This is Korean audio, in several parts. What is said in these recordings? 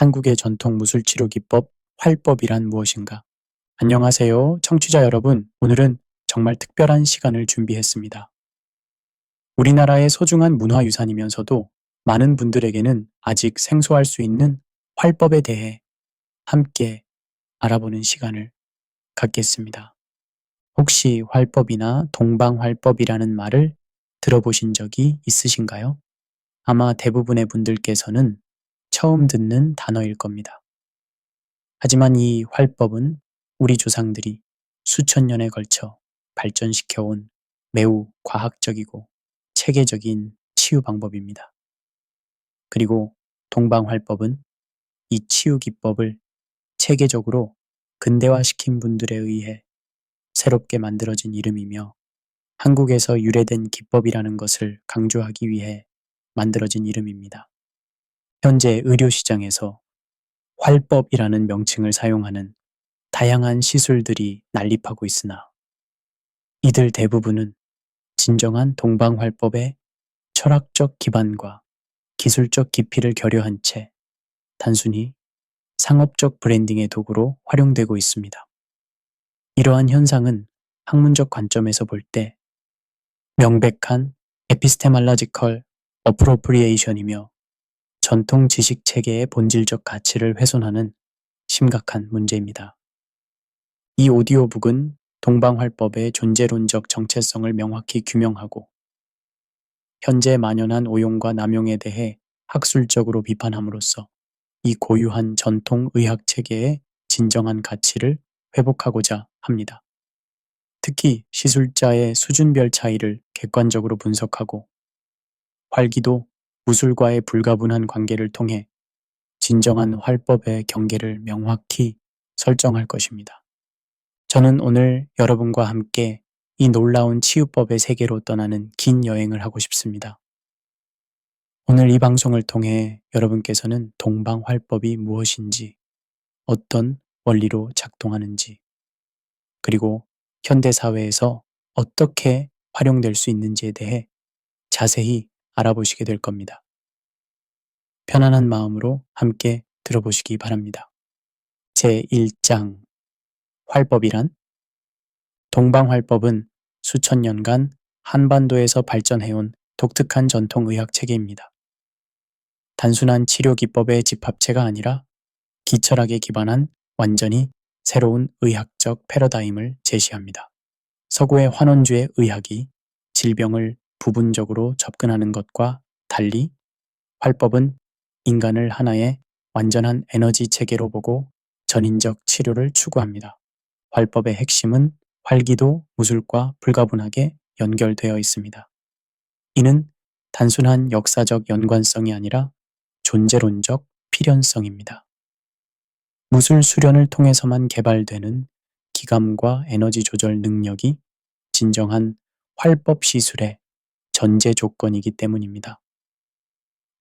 한국의 전통 무술치료 기법, 활법이란 무엇인가? 안녕하세요, 청취자 여러분. 오늘은 정말 특별한 시간을 준비했습니다. 우리나라의 소중한 문화유산이면서도 많은 분들에게는 아직 생소할 수 있는 활법에 대해 함께 알아보는 시간을 갖겠습니다. 혹시 활법이나 동방활법이라는 말을 들어보신 적이 있으신가요? 아마 대부분의 분들께서는 처음 듣는 단어일 겁니다. 하지만 이 활법은 우리 조상들이 수천 년에 걸쳐 발전시켜온 매우 과학적이고 체계적인 치유 방법입니다. 그리고 동방활법은 이 치유 기법을 체계적으로 근대화시킨 분들에 의해 새롭게 만들어진 이름이며 한국에서 유래된 기법이라는 것을 강조하기 위해 만들어진 이름입니다. 현재 의료시장에서 활법이라는 명칭을 사용하는 다양한 시술들이 난립하고 있으나 이들 대부분은 진정한 동방활법의 철학적 기반과 기술적 깊이를 결여한 채 단순히 상업적 브랜딩의 도구로 활용되고 있습니다. 이러한 현상은 학문적 관점에서 볼 때 명백한 에피스테말라지컬 어프로프리에이션이며 전통 지식 체계의 본질적 가치를 훼손하는 심각한 문제입니다. 이 오디오북은 동방활법의 존재론적 정체성을 명확히 규명하고 현재 만연한 오용과 남용에 대해 학술적으로 비판함으로써 이 고유한 전통 의학 체계의 진정한 가치를 회복하고자 합니다. 특히 시술자의 수준별 차이를 객관적으로 분석하고 활기도 무술과의 불가분한 관계를 통해 진정한 활법의 경계를 명확히 설정할 것입니다. 저는 오늘 여러분과 함께 이 놀라운 치유법의 세계로 떠나는 긴 여행을 하고 싶습니다. 오늘 이 방송을 통해 여러분께서는 동방활법이 무엇인지, 어떤 원리로 작동하는지, 그리고 현대사회에서 어떻게 활용될 수 있는지에 대해 자세히 알아보시게 될 겁니다. 편안한 마음으로 함께 들어보시기 바랍니다. 제1장 활법이란? 동방활법은 수천 년간 한반도에서 발전해온 독특한 전통 의학 체계입니다. 단순한 치료 기법의 집합체가 아니라 기철학에 기반한 완전히 새로운 의학적 패러다임을 제시합니다. 서구의 환원주의 의학이 질병을 부분적으로 접근하는 것과 달리 활법은 인간을 하나의 완전한 에너지 체계로 보고 전인적 치료를 추구합니다. 활법의 핵심은 활기도 무술과 불가분하게 연결되어 있습니다. 이는 단순한 역사적 연관성이 아니라 존재론적 필연성입니다. 무술 수련을 통해서만 개발되는 기감과 에너지 조절 능력이 진정한 활법 시술의 전제 조건이기 때문입니다.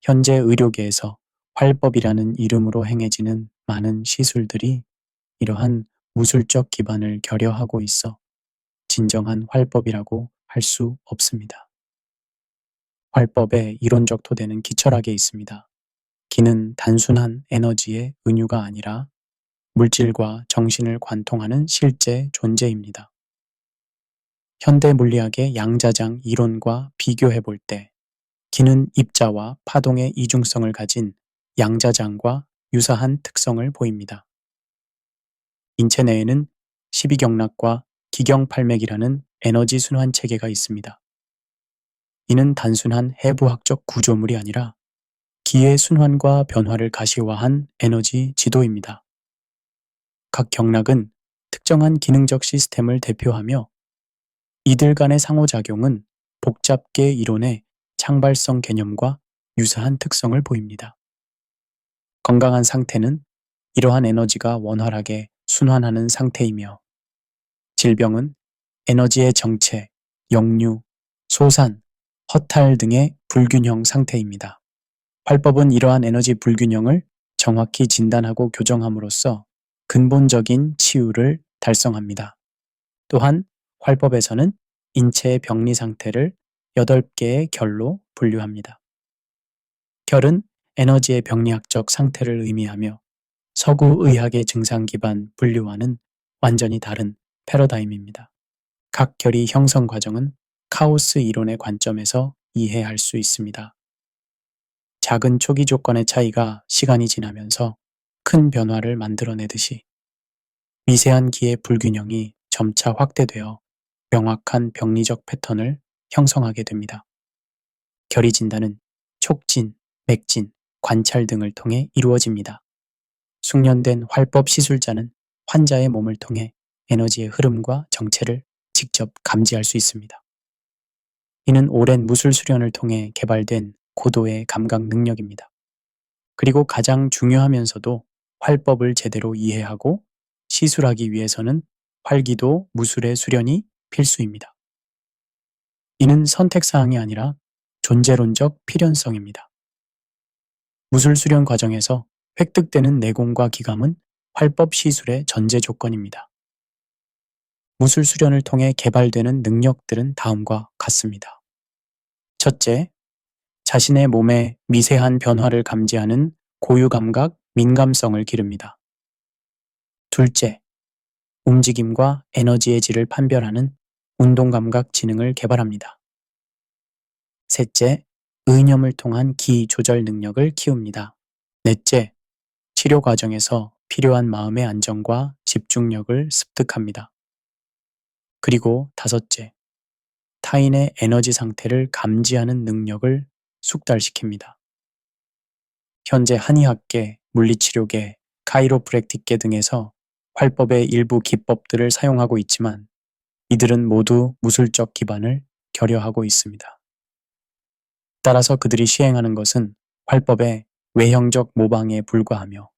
현재 의료계에서 활법이라는 이름으로 행해지는 많은 시술들이 이러한 무술적 기반을 결여하고 있어 진정한 활법이라고 할 수 없습니다. 활법의 이론적 토대는 기철학에 있습니다. 기는 단순한 에너지의 은유가 아니라 물질과 정신을 관통하는 실제 존재입니다. 현대 물리학의 양자장 이론과 비교해 볼 때 기는 입자와 파동의 이중성을 가진 양자장과 유사한 특성을 보입니다. 인체 내에는 십이경락과 기경팔맥이라는 에너지 순환 체계가 있습니다. 이는 단순한 해부학적 구조물이 아니라 기의 순환과 변화를 가시화한 에너지 지도입니다. 각 경락은 특정한 기능적 시스템을 대표하며 이들 간의 상호작용은 복잡계 이론의 창발성 개념과 유사한 특성을 보입니다. 건강한 상태는 이러한 에너지가 원활하게 순환하는 상태이며 질병은 에너지의 정체, 역류, 소산, 허탈 등의 불균형 상태입니다. 활법은 이러한 에너지 불균형을 정확히 진단하고 교정함으로써 근본적인 치유를 달성합니다. 또한 활법에서는 인체의 병리 상태를 8개의 결로 분류합니다. 결은 에너지의 병리학적 상태를 의미하며 서구 의학의 증상 기반 분류와는 완전히 다른 패러다임입니다. 각 결이 형성 과정은 카오스 이론의 관점에서 이해할 수 있습니다. 작은 초기 조건의 차이가 시간이 지나면서 큰 변화를 만들어내듯이 미세한 기의 불균형이 점차 확대되어 명확한 병리적 패턴을 형성하게 됩니다. 결이 진단은 촉진, 맥진, 관찰 등을 통해 이루어집니다. 숙련된 활법 시술자는 환자의 몸을 통해 에너지의 흐름과 정체를 직접 감지할 수 있습니다. 이는 오랜 무술 수련을 통해 개발된 고도의 감각 능력입니다. 그리고 가장 중요하면서도 활법을 제대로 이해하고 시술하기 위해서는 활기도 무술의 수련이 필수입니다. 이는 선택사항이 아니라 존재론적 필연성입니다. 무술 수련 과정에서 획득되는 내공과 기감은 활법 시술의 전제 조건입니다. 무술 수련을 통해 개발되는 능력들은 다음과 같습니다. 첫째, 자신의 몸의 미세한 변화를 감지하는 고유감각, 민감성을 기릅니다. 둘째, 움직임과 에너지의 질을 판별하는 운동감각 지능을 개발합니다. 셋째, 의념을 통한 기 조절 능력을 키웁니다. 넷째, 치료 과정에서 필요한 마음의 안정과 집중력을 습득합니다. 그리고 다섯째, 타인의 에너지 상태를 감지하는 능력을 숙달시킵니다. 현재 한의학계, 물리치료계, 카이로프랙틱계 등에서 활법의 일부 기법들을 사용하고 있지만 이들은 모두 무술적 기반을 결여하고 있습니다. 따라서 그들이 시행하는 것은 활법의 외형적 모방에 불과하며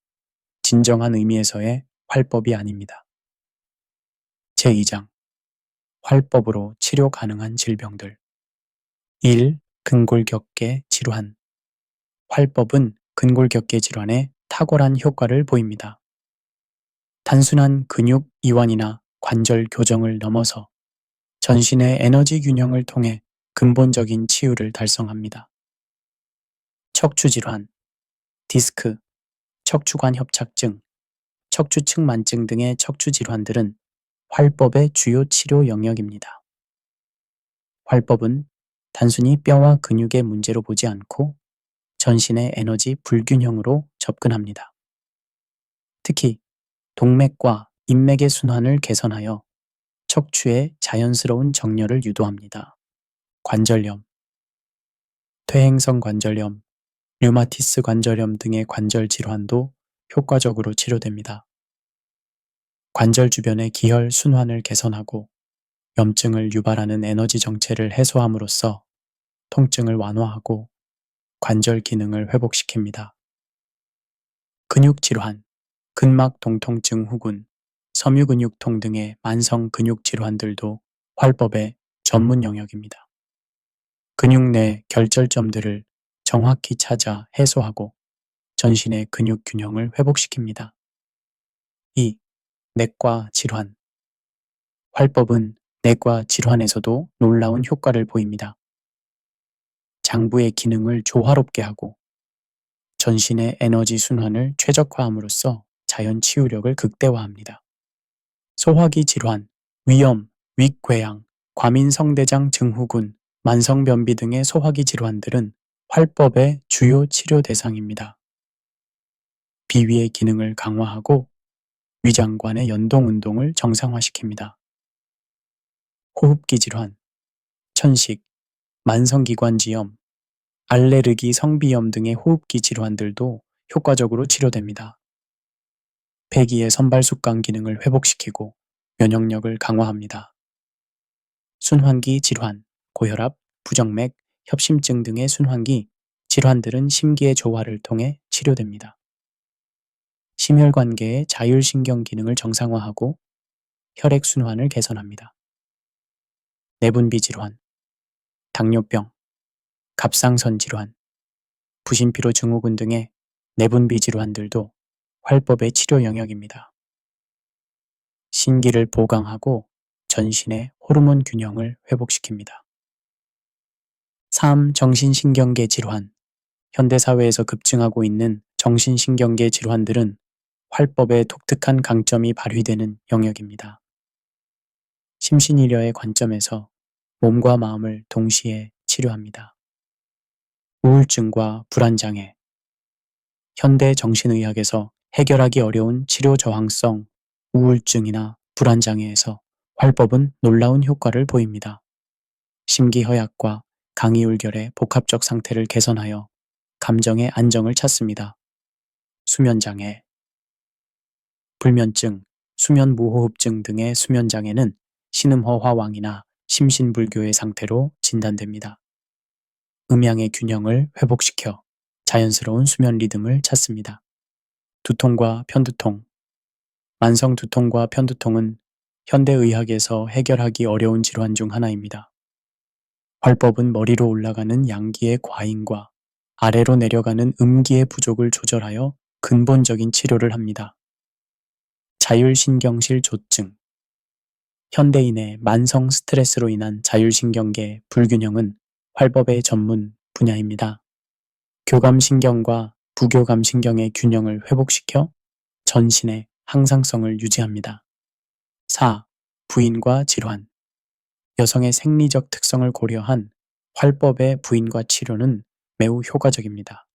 진정한 의미에서의 활법이 아닙니다. 제2장 활법으로 치료 가능한 질병들 1. 근골격계 질환 활법은 근골격계 질환에 탁월한 효과를 보입니다. 단순한 근육 이완이나 관절 교정을 넘어서 전신의 에너지 균형을 통해 근본적인 치유를 달성합니다. 척추질환, 디스크, 척추관 협착증, 척추측 만증 등의 척추질환들은 활법의 주요 치료 영역입니다. 활법은 단순히 뼈와 근육의 문제로 보지 않고 전신의 에너지 불균형으로 접근합니다. 특히 동맥과 인맥의 순환을 개선하여 척추의 자연스러운 정렬을 유도합니다. 관절염, 퇴행성 관절염, 류마티스 관절염 등의 관절 질환도 효과적으로 치료됩니다. 관절 주변의 기혈 순환을 개선하고 염증을 유발하는 에너지 정체를 해소함으로써 통증을 완화하고 관절 기능을 회복시킵니다. 근육 질환, 근막 동통증 후군, 섬유근육통 등의 만성 근육 질환들도 활법의 전문 영역입니다. 근육 내 결절점들을 정확히 찾아 해소하고 전신의 근육 균형을 회복시킵니다. 2. 내과 질환 활법은 내과 질환에서도 놀라운 효과를 보입니다. 장부의 기능을 조화롭게 하고 전신의 에너지 순환을 최적화함으로써 자연 치유력을 극대화합니다. 소화기 질환, 위염, 윗궤양, 과민성대장 증후군, 만성변비 등의 소화기 질환들은 활법의 주요 치료 대상입니다. 비위의 기능을 강화하고 위장관의 연동 운동을 정상화시킵니다. 호흡기 질환, 천식, 만성기관지염, 알레르기 성비염 등의 호흡기 질환들도 효과적으로 치료됩니다. 폐기의 선발숙관 기능을 회복시키고 면역력을 강화합니다. 순환기 질환, 고혈압, 부정맥, 협심증 등의 순환기 질환들은 심기의 조화를 통해 치료됩니다. 심혈관계의 자율신경 기능을 정상화하고 혈액순환을 개선합니다. 내분비 질환, 당뇨병, 갑상선 질환, 부신피로 증후군 등의 내분비 질환들도 활법의 치료 영역입니다. 신기를 보강하고 전신의 호르몬 균형을 회복시킵니다. 3. 정신신경계 질환, 현대사회에서 급증하고 있는 정신신경계 질환들은 활법의 독특한 강점이 발휘되는 영역입니다. 심신의료의 관점에서 몸과 마음을 동시에 치료합니다. 우울증과 불안장애. 현대 정신의학에서 해결하기 어려운 치료 저항성 우울증이나 불안장애에서 활법은 놀라운 효과를 보입니다. 심기허약과 강이울결의 복합적 상태를 개선하여 감정의 안정을 찾습니다. 수면장애, 불면증, 수면무호흡증 등의 수면장애는 신음허화왕이나 심신불교의 상태로 진단됩니다. 음양의 균형을 회복시켜 자연스러운 수면 리듬을 찾습니다. 두통과 편두통. 만성 두통과 편두통은 현대의학에서 해결하기 어려운 질환 중 하나입니다. 활법은 머리로 올라가는 양기의 과잉과 아래로 내려가는 음기의 부족을 조절하여 근본적인 치료를 합니다. 자율신경실 조증. 현대인의 만성 스트레스로 인한 자율신경계 불균형은 활법의 전문 분야입니다. 교감신경과 부교감신경의 균형을 회복시켜 전신의 항상성을 유지합니다. 4. 부인과 질환. 여성의 생리적 특성을 고려한 활법의 부인과 치료는 매우 효과적입니다.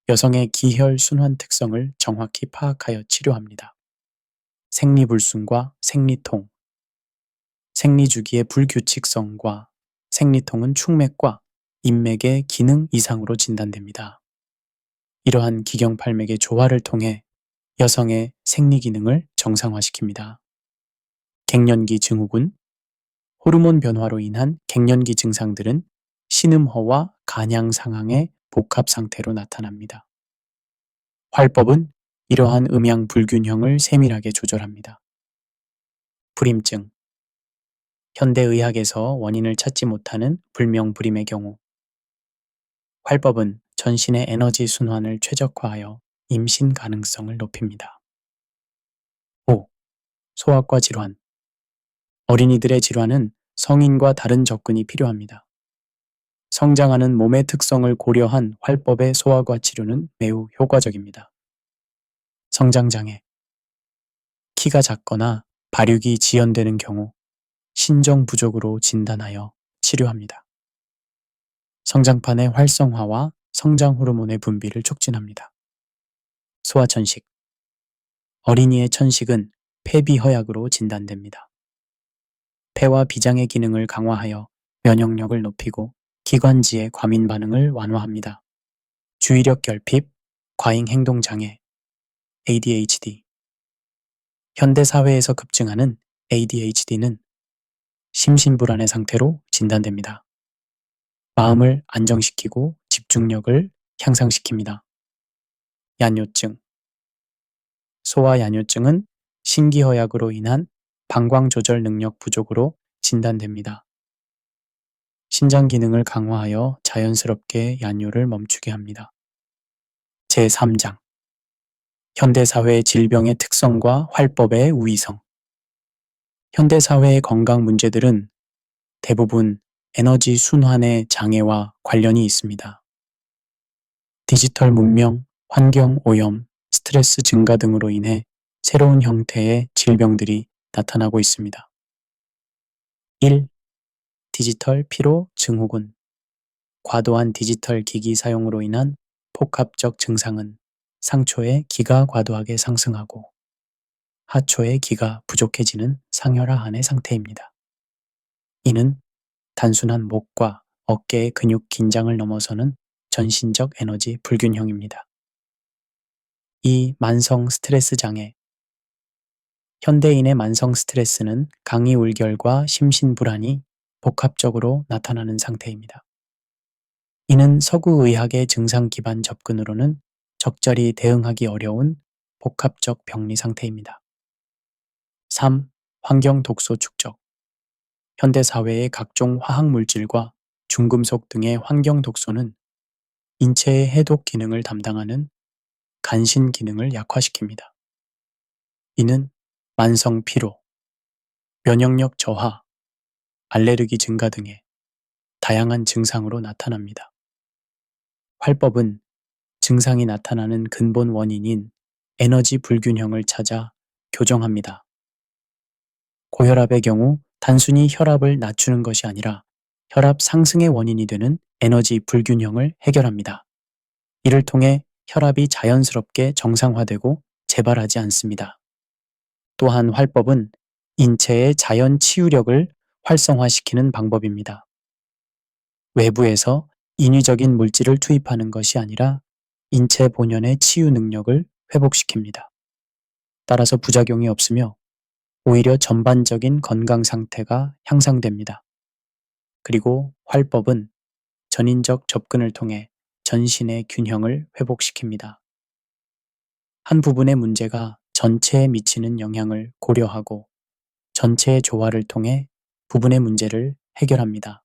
여성의 기혈 순환 특성을 정확히 파악하여 치료합니다. 생리불순과 생리통. 생리주기의 불규칙성과 생리통은 축맥과 인맥의 기능 이상으로 진단됩니다. 이러한 기경팔맥의 조화를 통해 여성의 생리 기능을 정상화시킵니다. 갱년기 증후군. 호르몬 변화로 인한 갱년기 증상들은 신음허와 간양 상황의 복합 상태로 나타납니다. 활법은 이러한 음양 불균형을 세밀하게 조절합니다. 불임증. 현대의학에서 원인을 찾지 못하는 불명불임의 경우 활법은 전신의 에너지 순환을 최적화하여 임신 가능성을 높입니다. 5. 소아과 질환. 어린이들의 질환은 성인과 다른 접근이 필요합니다. 성장하는 몸의 특성을 고려한 활법의 소아과 치료는 매우 효과적입니다. 성장장애. 키가 작거나 발육이 지연되는 경우 신정 부족으로 진단하여 치료합니다. 성장판의 활성화와 성장 호르몬의 분비를 촉진합니다. 소아천식. 어린이의 천식은 폐비허약으로 진단됩니다. 폐와 비장의 기능을 강화하여 면역력을 높이고 기관지의 과민 반응을 완화합니다. 주의력 결핍, 과잉 행동 장애, ADHD. 현대 사회에서 급증하는 ADHD는 심신불안의 상태로 진단됩니다. 마음을 안정시키고 집중력을 향상시킵니다. 얀요증. 소아 얀요증은 신기허약으로 인한 방광 조절 능력 부족으로 진단됩니다. 신장 기능을 강화하여 자연스럽게 얀요를 멈추게 합니다. 제3장. 현대사회의 질병의 특성과 활법의 우위성. 현대사회의 건강 문제들은 대부분 에너지 순환의 장애와 관련이 있습니다. 디지털 문명, 환경 오염, 스트레스 증가 등으로 인해 새로운 형태의 질병들이 나타나고 있습니다. 1. 디지털 피로 증후군. 과도한 디지털 기기 사용으로 인한 복합적 증상은 상초의 기가 과도하게 상승하고 하초의 기가 부족해지는 상혈화한의 상태입니다. 이는 단순한 목과 어깨의 근육 긴장을 넘어서는 전신적 에너지 불균형입니다. 이 만성 스트레스 장애. 현대인의 만성 스트레스는 강이울결과 심신불안이 복합적으로 나타나는 상태입니다. 이는 서구의학의 증상 기반 접근으로는 적절히 대응하기 어려운 복합적 병리 상태입니다. 3. 환경 독소 축적. 현대사회의 각종 화학물질과 중금속 등의 환경 독소는 인체의 해독 기능을 담당하는 간신 기능을 약화시킵니다. 이는 만성 피로, 면역력 저하, 알레르기 증가 등의 다양한 증상으로 나타납니다. 활법은 증상이 나타나는 근본 원인인 에너지 불균형을 찾아 교정합니다. 고혈압의 경우 단순히 혈압을 낮추는 것이 아니라 혈압 상승의 원인이 되는 에너지 불균형을 해결합니다. 이를 통해 혈압이 자연스럽게 정상화되고 재발하지 않습니다. 또한 활법은 인체의 자연 치유력을 활성화시키는 방법입니다. 외부에서 인위적인 물질을 투입하는 것이 아니라 인체 본연의 치유 능력을 회복시킵니다. 따라서 부작용이 없으며 오히려 전반적인 건강 상태가 향상됩니다. 그리고 활법은 전인적 접근을 통해 전신의 균형을 회복시킵니다. 한 부분의 문제가 전체에 미치는 영향을 고려하고 전체의 조화를 통해 부분의 문제를 해결합니다.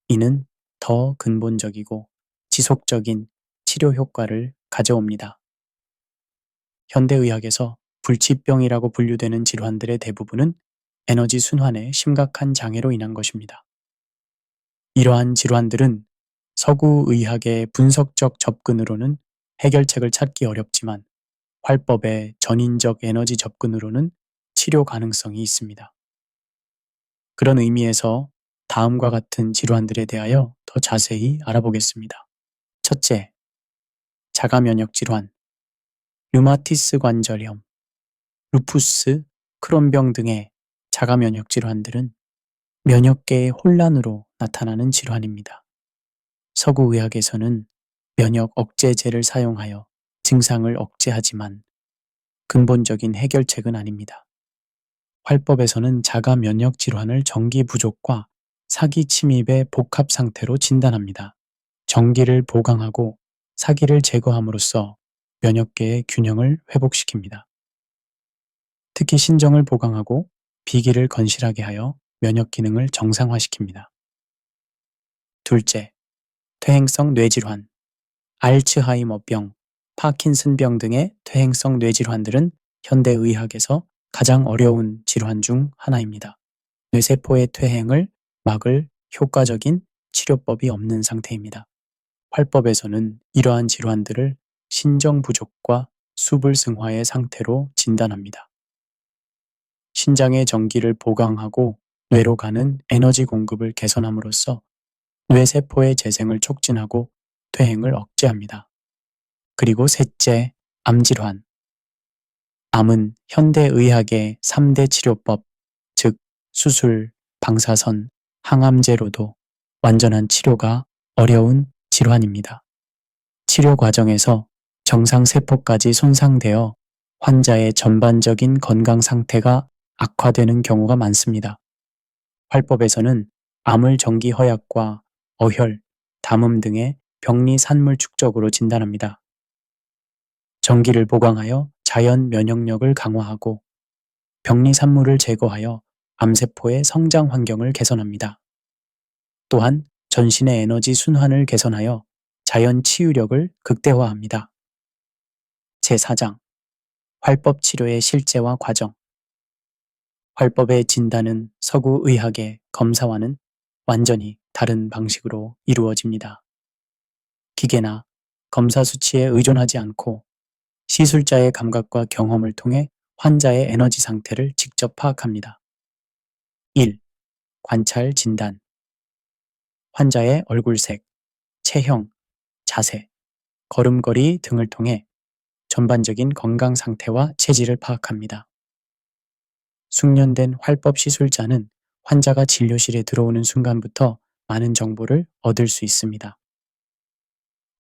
이는 더 근본적이고 지속적인 치료 효과를 가져옵니다. 현대의학에서 불치병이라고 분류되는 질환들의 대부분은 에너지 순환의 심각한 장애로 인한 것입니다. 이러한 질환들은 서구 의학의 분석적 접근으로는 해결책을 찾기 어렵지만 활법의 전인적 에너지 접근으로는 치료 가능성이 있습니다. 그런 의미에서 다음과 같은 질환들에 대하여 더 자세히 알아보겠습니다. 첫째, 자가면역 질환, 류마티스 관절염, 루푸스, 크론병 등의 자가면역 질환들은 면역계의 혼란으로 나타나는 질환입니다. 서구 의학에서는 면역 억제제를 사용하여 증상을 억제하지만 근본적인 해결책은 아닙니다. 활법에서는 자가 면역 질환을 전기 부족과 사기 침입의 복합 상태로 진단합니다. 전기를 보강하고 사기를 제거함으로써 면역계의 균형을 회복시킵니다. 특히 신정을 보강하고 비기를 건실하게 하여 면역 기능을 정상화시킵니다. 둘째, 퇴행성 뇌질환, 알츠하이머병, 파킨슨병 등의 퇴행성 뇌질환들은 현대의학에서 가장 어려운 질환 중 하나입니다. 뇌세포의 퇴행을 막을 효과적인 치료법이 없는 상태입니다. 활법에서는 이러한 질환들을 신정 부족과 수불승화의 상태로 진단합니다. 신장의 전기를 보강하고 뇌로 가는 에너지 공급을 개선함으로써 뇌세포의 재생을 촉진하고 퇴행을 억제합니다. 그리고 셋째, 암질환. 암은 현대의학의 3대 치료법, 즉 수술, 방사선, 항암제로도 완전한 치료가 어려운 질환입니다. 치료 과정에서 정상세포까지 손상되어 환자의 전반적인 건강 상태가 악화되는 경우가 많습니다. 활법에서는 암을 정기 허약과 어혈, 담음 등의 병리 산물 축적으로 진단합니다. 전기를 보강하여 자연 면역력을 강화하고 병리 산물을 제거하여 암세포의 성장 환경을 개선합니다. 또한 전신의 에너지 순환을 개선하여 자연 치유력을 극대화합니다. 제4장 활법 치료의 실제와 과정. 활법의 진단은 서구 의학의 검사와는 완전히 다른 방식으로 이루어집니다. 기계나 검사 수치에 의존하지 않고 시술자의 감각과 경험을 통해 환자의 에너지 상태를 직접 파악합니다. 1. 관찰 진단. 환자의 얼굴색, 체형, 자세, 걸음걸이 등을 통해 전반적인 건강 상태와 체질을 파악합니다. 숙련된 활법 시술자는 환자가 진료실에 들어오는 순간부터 많은 정보를 얻을 수 있습니다.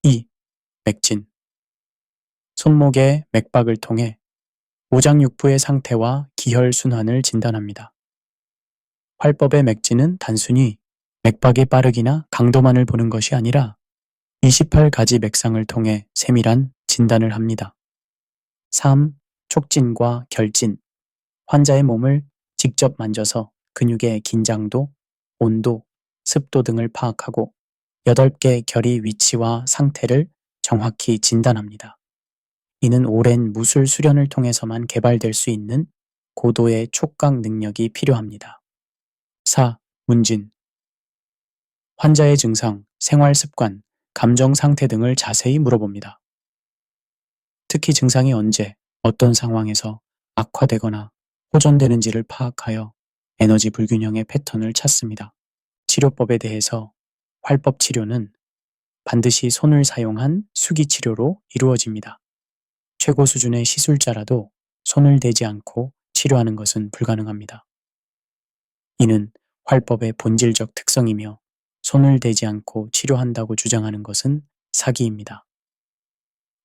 2. 맥진. 손목의 맥박을 통해 오장육부의 상태와 기혈 순환을 진단합니다. 활법의 맥진은 단순히 맥박의 빠르기나 강도만을 보는 것이 아니라 28가지 맥상을 통해 세밀한 진단을 합니다. 3. 촉진과 결진. 환자의 몸을 직접 만져서 근육의 긴장도, 온도, 습도 등을 파악하고 8개 결의 위치와 상태를 정확히 진단합니다. 이는 오랜 무술 수련을 통해서만 개발될 수 있는 고도의 촉각 능력이 필요합니다. 4. 문진. 환자의 증상, 생활 습관, 감정 상태 등을 자세히 물어봅니다. 특히 증상이 언제, 어떤 상황에서 악화되거나 호전되는지를 파악하여 에너지 불균형의 패턴을 찾습니다. 치료법에 대해서 활법 치료는 반드시 손을 사용한 수기 치료로 이루어집니다. 최고 수준의 시술자라도 손을 대지 않고 치료하는 것은 불가능합니다. 이는 활법의 본질적 특성이며 손을 대지 않고 치료한다고 주장하는 것은 사기입니다.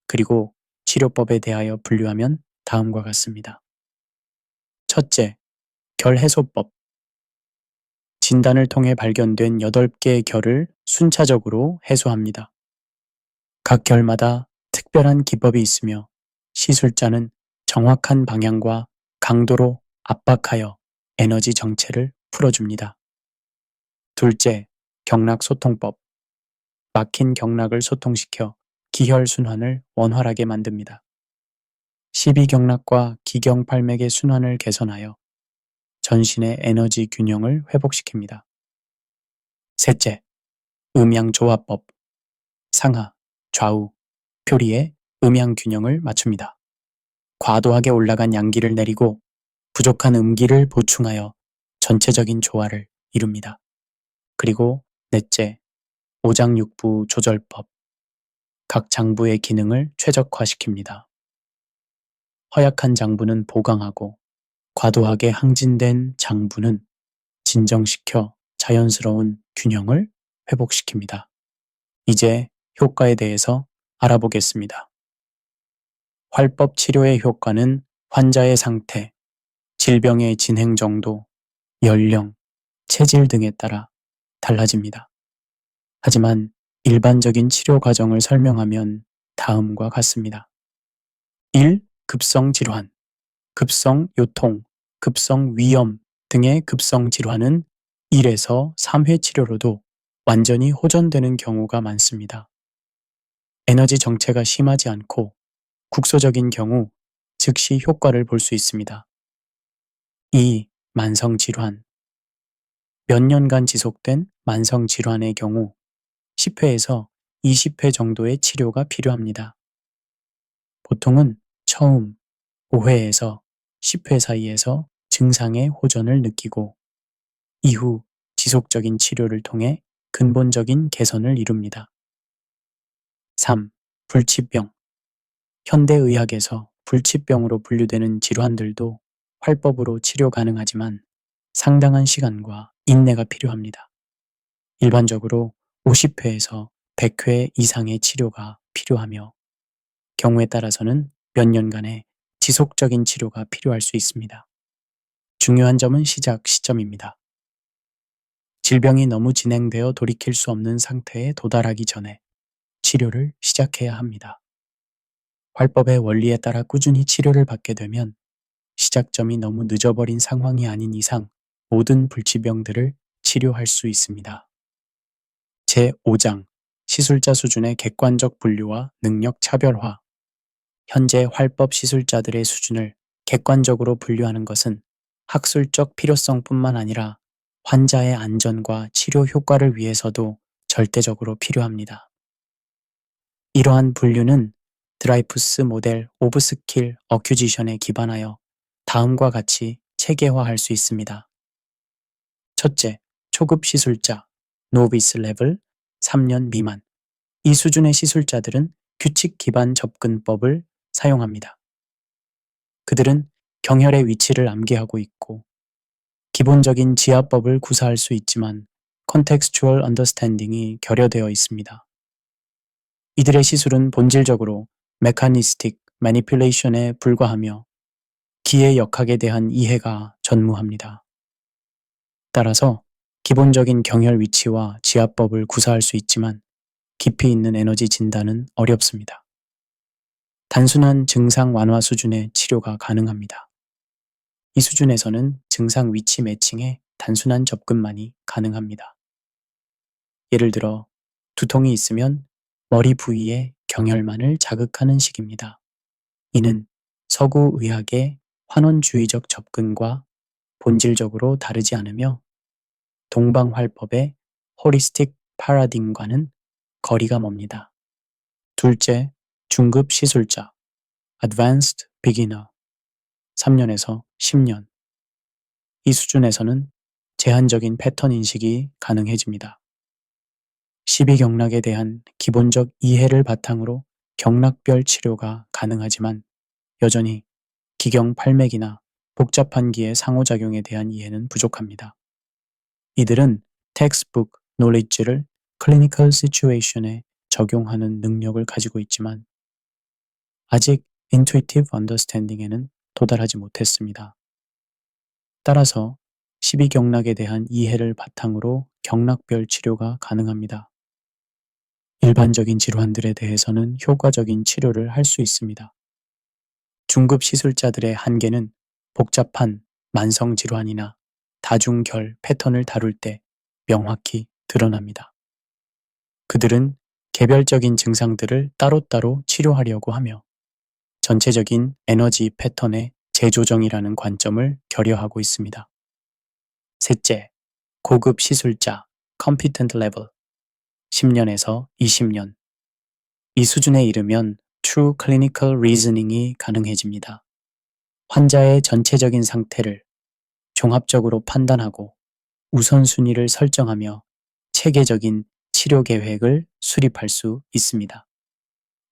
그리고 치료법에 대하여 분류하면 다음과 같습니다. 첫째, 결해소법. 진단을 통해 발견된 8개의 결을 순차적으로 해소합니다. 각 결마다 특별한 기법이 있으며 시술자는 정확한 방향과 강도로 압박하여 에너지 정체를 풀어줍니다. 둘째, 경락소통법. 막힌 경락을 소통시켜 기혈순환을 원활하게 만듭니다. 십이경락과 기경팔맥의 순환을 개선하여 전신의 에너지 균형을 회복시킵니다. 셋째, 음양조화법. 상하, 좌우, 표리의 음양 균형을 맞춥니다. 과도하게 올라간 양기를 내리고 부족한 음기를 보충하여 전체적인 조화를 이룹니다. 그리고 넷째, 오장육부 조절법. 각 장부의 기능을 최적화시킵니다. 허약한 장부는 보강하고 과도하게 항진된 장부는 진정시켜 자연스러운 균형을 회복시킵니다. 이제 효과에 대해서 알아보겠습니다. 활법 치료의 효과는 환자의 상태, 질병의 진행 정도, 연령, 체질 등에 따라 달라집니다. 하지만 일반적인 치료 과정을 설명하면 다음과 같습니다. 1. 급성 질환, 급성 요통, 급성 위염 등의 급성 질환은 1에서 3회 치료로도 완전히 호전되는 경우가 많습니다. 에너지 정체가 심하지 않고 국소적인 경우 즉시 효과를 볼 수 있습니다. 2. 만성 질환. 몇 년간 지속된 만성 질환의 경우 10회에서 20회 정도의 치료가 필요합니다. 보통은 처음 5회에서 10회 사이에서 증상의 호전을 느끼고 이후 지속적인 치료를 통해 근본적인 개선을 이룹니다. 3. 불치병. 현대의학에서 불치병으로 분류되는 질환들도 활법으로 치료 가능하지만 상당한 시간과 인내가 필요합니다. 일반적으로 50회에서 100회 이상의 치료가 필요하며 경우에 따라서는 몇 년간의 지속적인 치료가 필요할 수 있습니다. 중요한 점은 시작 시점입니다. 질병이 너무 진행되어 돌이킬 수 없는 상태에 도달하기 전에 치료를 시작해야 합니다. 활법의 원리에 따라 꾸준히 치료를 받게 되면 시작점이 너무 늦어버린 상황이 아닌 이상 모든 불치병들을 치료할 수 있습니다. 제5장 시술자 수준의 객관적 분류와 능력 차별화. 현재 활법 시술자들의 수준을 객관적으로 분류하는 것은 학술적 필요성뿐만 아니라 환자의 안전과 치료 효과를 위해서도 절대적으로 필요합니다. 이러한 분류는 드라이푸스 모델 오브 스킬 어큐지션에 기반하여 다음과 같이 체계화할 수 있습니다. 첫째, 초급 시술자, 노비스 레벨 3년 미만. 이 수준의 시술자들은 규칙 기반 접근법을 사용합니다. 그들은 경혈의 위치를 암기하고 있고 기본적인 지압법을 구사할 수 있지만 contextual understanding이 결여되어 있습니다. 이들의 시술은 본질적으로 mechanistic manipulation에 불과하며 기의 역학에 대한 이해가 전무합니다. 따라서 기본적인 경혈 위치와 지압법을 구사할 수 있지만 깊이 있는 에너지 진단은 어렵습니다. 단순한 증상 완화 수준의 치료가 가능합니다. 이 수준에서는 증상 위치 매칭에 단순한 접근만이 가능합니다. 예를 들어 두통이 있으면 머리 부위의 경혈만을 자극하는 식입니다. 이는 서구 의학의 환원주의적 접근과 본질적으로 다르지 않으며 동방활법의 호리스틱 파라딩과는 거리가 멉니다. 둘째, 중급 시술자, Advanced Beginner, 3년에서 10년. 이 수준에서는 제한적인 패턴 인식이 가능해집니다. 십이경락에 대한 기본적 이해를 바탕으로 경락별 치료가 가능하지만 여전히 기경 팔맥이나 복잡한 기의 상호작용에 대한 이해는 부족합니다. 이들은 텍스트북 노리지를 클리니컬 시츄에이션에 적용하는 능력을 가지고 있지만 아직 인투이티브 언더스탠딩에는 도달하지 못했습니다. 따라서 십이경락에 대한 이해를 바탕으로 경락별 치료가 가능합니다. 일반적인 질환들에 대해서는 효과적인 치료를 할 수 있습니다. 중급 시술자들의 한계는 복잡한 만성 질환이나 다중결 패턴을 다룰 때 명확히 드러납니다. 그들은 개별적인 증상들을 따로따로 치료하려고 하며 전체적인 에너지 패턴의 재조정이라는 관점을 결여하고 있습니다. 셋째, 고급 시술자 Competent Level 10년에서 20년. 이 수준에 이르면 True Clinical Reasoning이 가능해집니다. 환자의 전체적인 상태를 종합적으로 판단하고 우선순위를 설정하며 체계적인 치료 계획을 수립할 수 있습니다.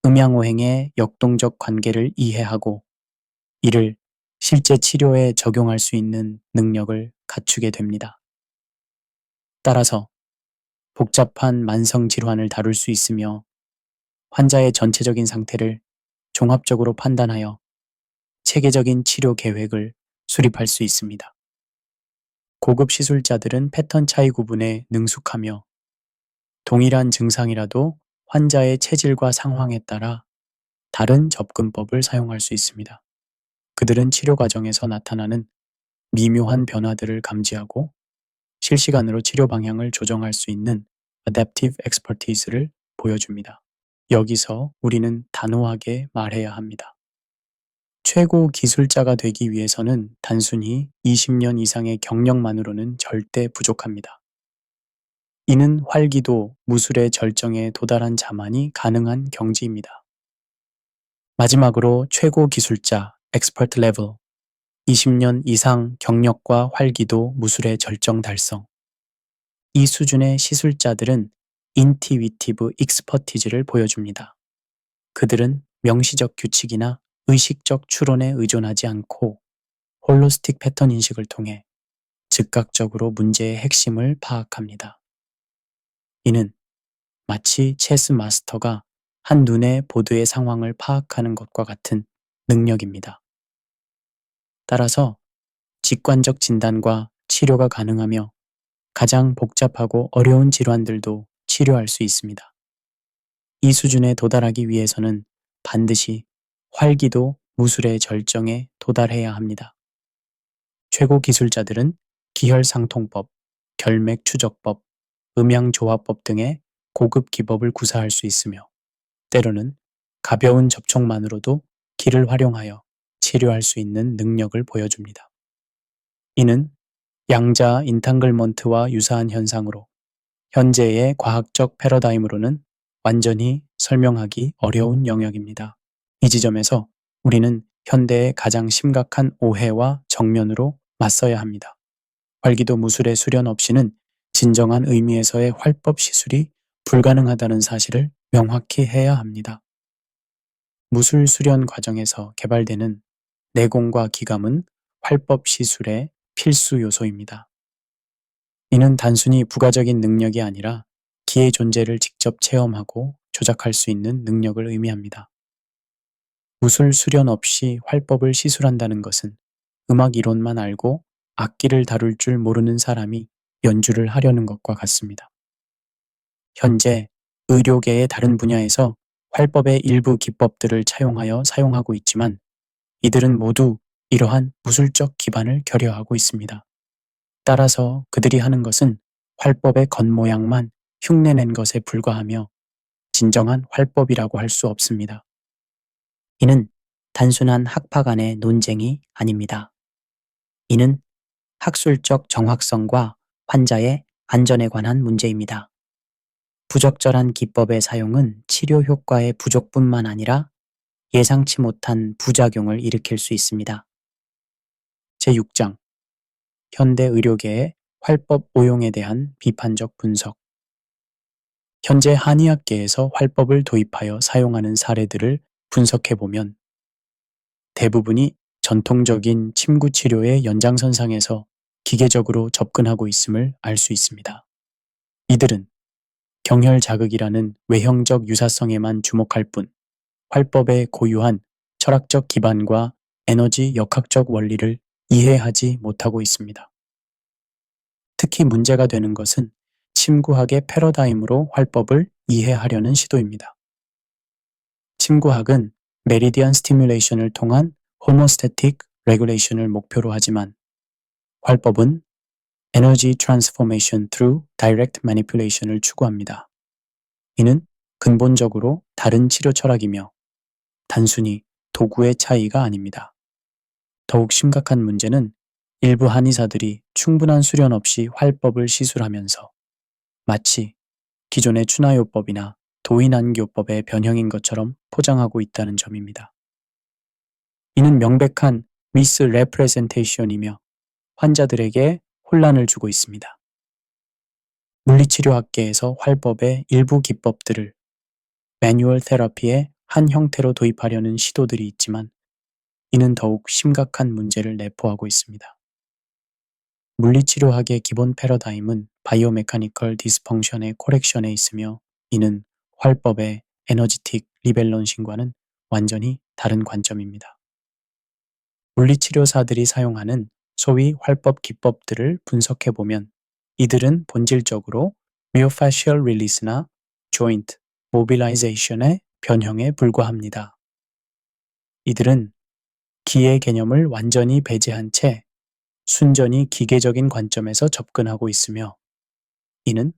음양오행의 역동적 관계를 이해하고 이를 실제 치료에 적용할 수 있는 능력을 갖추게 됩니다. 따라서 복잡한 만성 질환을 다룰 수 있으며 환자의 전체적인 상태를 종합적으로 판단하여 체계적인 치료 계획을 수립할 수 있습니다. 고급 시술자들은 패턴 차이 구분에 능숙하며 동일한 증상이라도 환자의 체질과 상황에 따라 다른 접근법을 사용할 수 있습니다. 그들은 치료 과정에서 나타나는 미묘한 변화들을 감지하고 실시간으로 치료 방향을 조정할 수 있는 Adaptive Expertise를 보여줍니다. 여기서 우리는 단호하게 말해야 합니다. 최고 기술자가 되기 위해서는 단순히 20년 이상의 경력만으로는 절대 부족합니다. 이는 활기도 무술의 절정에 도달한 자만이 가능한 경지입니다. 마지막으로 최고 기술자 Expert Level 20년 이상 경력과 활기도 무술의 절정 달성. 이 수준의 시술자들은 인티위티브 익스퍼티즈를 보여줍니다. 그들은 명시적 규칙이나 의식적 추론에 의존하지 않고 홀로스틱 패턴 인식을 통해 즉각적으로 문제의 핵심을 파악합니다. 이는 마치 체스 마스터가 한눈에 보드의 상황을 파악하는 것과 같은 능력입니다. 따라서 직관적 진단과 치료가 가능하며 가장 복잡하고 어려운 질환들도 치료할 수 있습니다. 이 수준에 도달하기 위해서는 반드시 활기도 무술의 절정에 도달해야 합니다. 최고 기술자들은 기혈상통법, 결맥 추적법, 음양조화법 등의 고급 기법을 구사할 수 있으며 때로는 가벼운 접촉만으로도 기를 활용하여 치료할 수 있는 능력을 보여줍니다. 이는 양자 인탕글먼트와 유사한 현상으로 현재의 과학적 패러다임으로는 완전히 설명하기 어려운 영역입니다. 이 지점에서 우리는 현대의 가장 심각한 오해와 정면으로 맞서야 합니다. 활기도 무술의 수련 없이는 진정한 의미에서의 활법 시술이 불가능하다는 사실을 명확히 해야 합니다. 무술 수련 과정에서 개발되는 내공과 기감은 활법 시술의 필수 요소입니다. 이는 단순히 부가적인 능력이 아니라 기의 존재를 직접 체험하고 조작할 수 있는 능력을 의미합니다. 무술 수련 없이 활법을 시술한다는 것은 음악 이론만 알고 악기를 다룰 줄 모르는 사람이 연주를 하려는 것과 같습니다. 현재 의료계의 다른 분야에서 활법의 일부 기법들을 차용하여 사용하고 있지만 이들은 모두 이러한 무술적 기반을 결여하고 있습니다. 따라서 그들이 하는 것은 활법의 겉모양만 흉내낸 것에 불과하며 진정한 활법이라고 할 수 없습니다. 이는 단순한 학파 간의 논쟁이 아닙니다. 이는 학술적 정확성과 환자의 안전에 관한 문제입니다. 부적절한 기법의 사용은 치료 효과의 부족뿐만 아니라 예상치 못한 부작용을 일으킬 수 있습니다. 제6장 현대 의료계의 활법 오용에 대한 비판적 분석. 현재 한의학계에서 활법을 도입하여 사용하는 사례들을 분석해보면 대부분이 전통적인 침구 치료의 연장선상에서 기계적으로 접근하고 있음을 알 수 있습니다. 이들은 경혈 자극이라는 외형적 유사성에만 주목할 뿐 활법의 고유한 철학적 기반과 에너지 역학적 원리를 이해하지 못하고 있습니다. 특히 문제가 되는 것은 침구학의 패러다임으로 활법을 이해하려는 시도입니다. 침구학은 메리디안 스티뮬레이션을 통한 호모스태틱 레귤레이션을 목표로 하지만 활법은 에너지 트랜스포메이션 through direct manipulation을 추구합니다. 이는 근본적으로 다른 치료 철학이며 단순히 도구의 차이가 아닙니다. 더욱 심각한 문제는 일부 한의사들이 충분한 수련 없이 활법을 시술하면서 마치 기존의 추나요법이나 도인안교법의 변형인 것처럼 포장하고 있다는 점입니다. 이는 명백한 미스레프레젠테이션이며 환자들에게 혼란을 주고 있습니다. 물리치료학계에서 활법의 일부 기법들을 매뉴얼 테라피의 한 형태로 도입하려는 시도들이 있지만 이는 더욱 심각한 문제를 내포하고 있습니다. 물리치료학의 기본 패러다임은 바이오메카니컬 디스펑션의 코렉션에 있으며 이는 활법의 에너지틱 리밸런싱과는 완전히 다른 관점입니다. 물리치료사들이 사용하는 소위 활법 기법들을 분석해보면 이들은 본질적으로 myofascial release나 joint mobilization의 변형에 불과합니다. 이들은 기의 개념을 완전히 배제한 채 순전히 기계적인 관점에서 접근하고 있으며 이는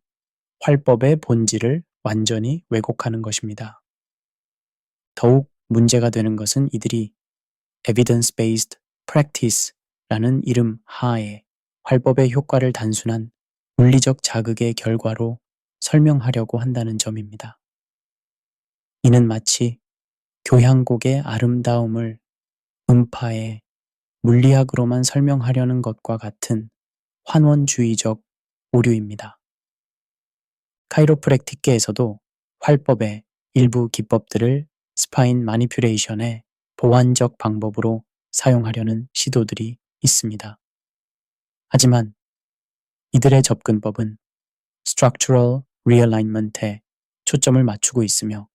활법의 본질을 완전히 왜곡하는 것입니다. 더욱 문제가 되는 것은 이들이 evidence-based practice라는 이름 하에 활법의 효과를 단순한 물리적 자극의 결과로 설명하려고 한다는 점입니다. 이는 마치 교향곡의 아름다움을 음파의 물리학으로만 설명하려는 것과 같은 환원주의적 오류입니다. 카이로프랙틱계에서도 활법의 일부 기법들을 스파인 마니퓨레이션의 보완적 방법으로 사용하려는 시도들이 있습니다. 하지만 이들의 접근법은 structural realignment에 초점을 맞추고 있으며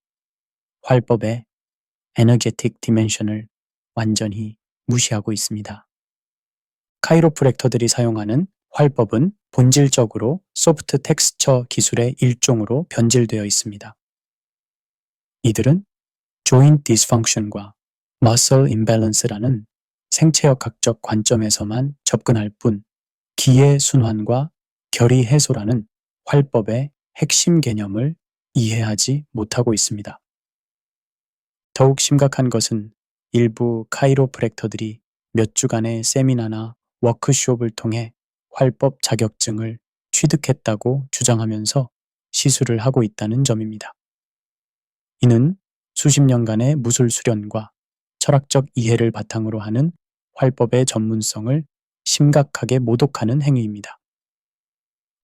활법의 energetic dimension을 완전히 무시하고 있습니다. 카이로프랙터들이 사용하는 활법은 본질적으로 소프트 텍스처 기술의 일종으로 변질되어 있습니다. 이들은 joint dysfunction과 muscle imbalance라는 생체역학적 관점에서만 접근할 뿐 기의 순환과 결이 해소라는 활법의 핵심 개념을 이해하지 못하고 있습니다. 더욱 심각한 것은 일부 카이로프랙터들이 몇 주간의 세미나나 워크숍을 통해 활법 자격증을 취득했다고 주장하면서 시술을 하고 있다는 점입니다. 이는 수십 년간의 무술 수련과 철학적 이해를 바탕으로 하는 활법의 전문성을 심각하게 모독하는 행위입니다.